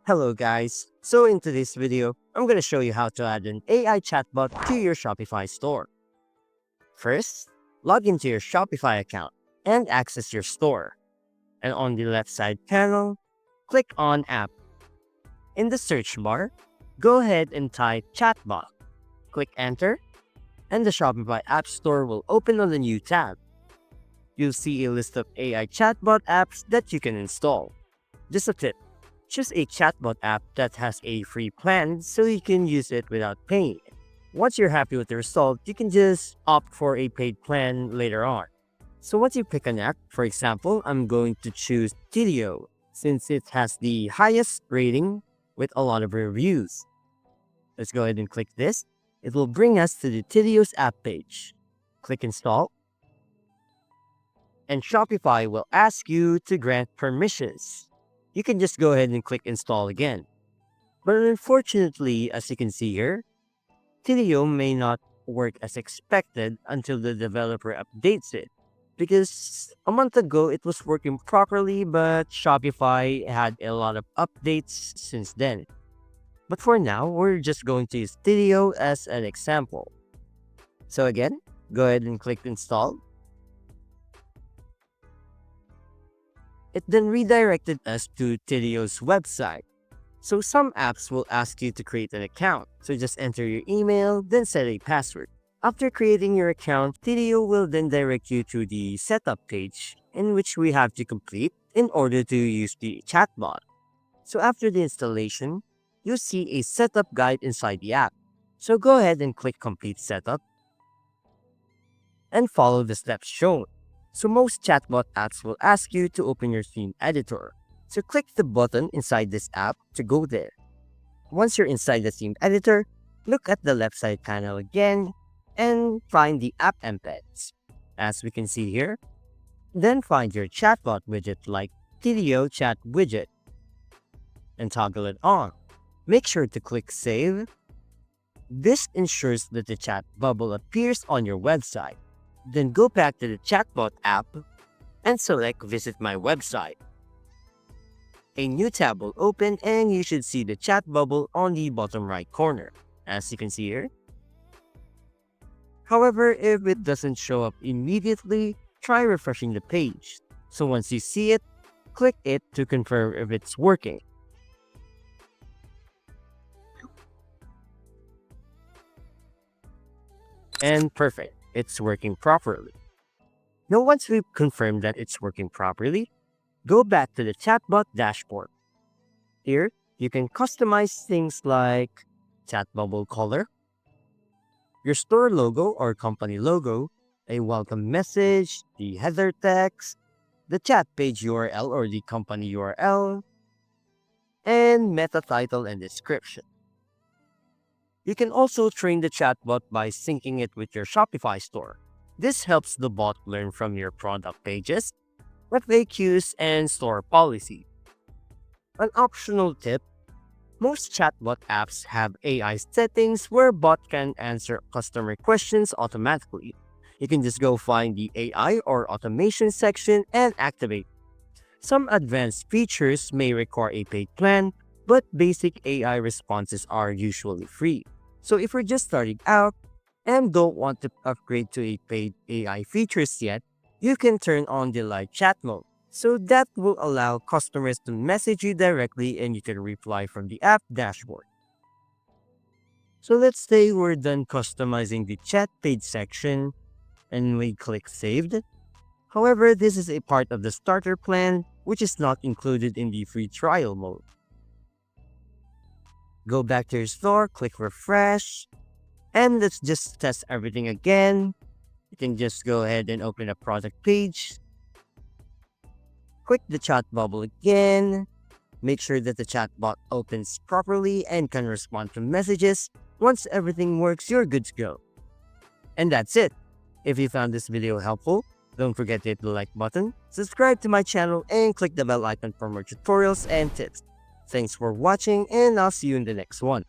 Hello guys, so in today's video, I'm going to show you how to add an AI chatbot to your Shopify store. First, log into your Shopify account and access your store. And on the left side panel, click on App. In the search bar, go ahead and type Chatbot. Click Enter, and the Shopify App Store will open on the new tab. You'll see a list of AI chatbot apps that you can install. Just a tip. Choose a chatbot app that has a free plan so you can use it without paying. Once you're happy with the result, you can just opt for a paid plan later on. So once you pick an app, for example, I'm going to choose Tidio since it has the highest rating with a lot of reviews. Let's go ahead and click this. It will bring us to the Tidio's app page. Click Install. And Shopify will ask you to grant permissions. You can just go ahead and click Install again. But unfortunately, as you can see here, Tidio may not work as expected until the developer updates it. Because a month ago, it was working properly, but Shopify had a lot of updates since then. But for now, we're just going to use Tidio as an example. So again, go ahead and click Install. It then redirected us to Tidio's website. So some apps will ask you to create an account. So just enter your email, then set a password. After creating your account, Tidio will then direct you to the setup page, in which we have to complete in order to use the chatbot. So after the installation, you'll see a setup guide inside the app. So go ahead and click Complete Setup and follow the steps shown. So most chatbot apps will ask you to open your theme editor. So click the button inside this app to go there. Once you're inside the theme editor, look at the left side panel again and find the app embeds. As we can see here, then find your chatbot widget like Tidio Chat Widget and toggle it on. Make sure to click Save. This ensures that the chat bubble appears on your website. Then go back to the chatbot app and select Visit My Website. A new tab will open and you should see the chat bubble on the bottom right corner, as you can see here. However, if it doesn't show up immediately, try refreshing the page. So once you see it, click it to confirm if it's working. And perfect. It's working properly. Now once we've confirmed that it's working properly, go back to the chatbot dashboard. Here, you can customize things like chat bubble color, your store logo or company logo, a welcome message, the header text, the chat page URL or the company URL, and meta title and description. You can also train the chatbot by syncing it with your Shopify store. This helps the bot learn from your product pages, FAQs, and store policy. An optional tip, most chatbot apps have AI settings where bot can answer customer questions automatically. You can just go find the AI or automation section and activate. Some advanced features may require a paid plan, but basic AI responses are usually free. So if you're just starting out and don't want to upgrade to a paid AI features yet, you can turn on the live chat mode. So that will allow customers to message you directly and you can reply from the app dashboard. So let's say we're done customizing the chat page section and we click Saved. However, this is a part of the starter plan, which is not included in the free trial mode. Go back to your store, click refresh, and let's just test everything again. You can just go ahead and open a product page. Click the chat bubble again. Make sure that the chatbot opens properly and can respond to messages. Once everything works, you're good to go. And that's it. If you found this video helpful, don't forget to hit the like button, subscribe to my channel, and click the bell icon for more tutorials and tips. Thanks for watching, and I'll see you in the next one.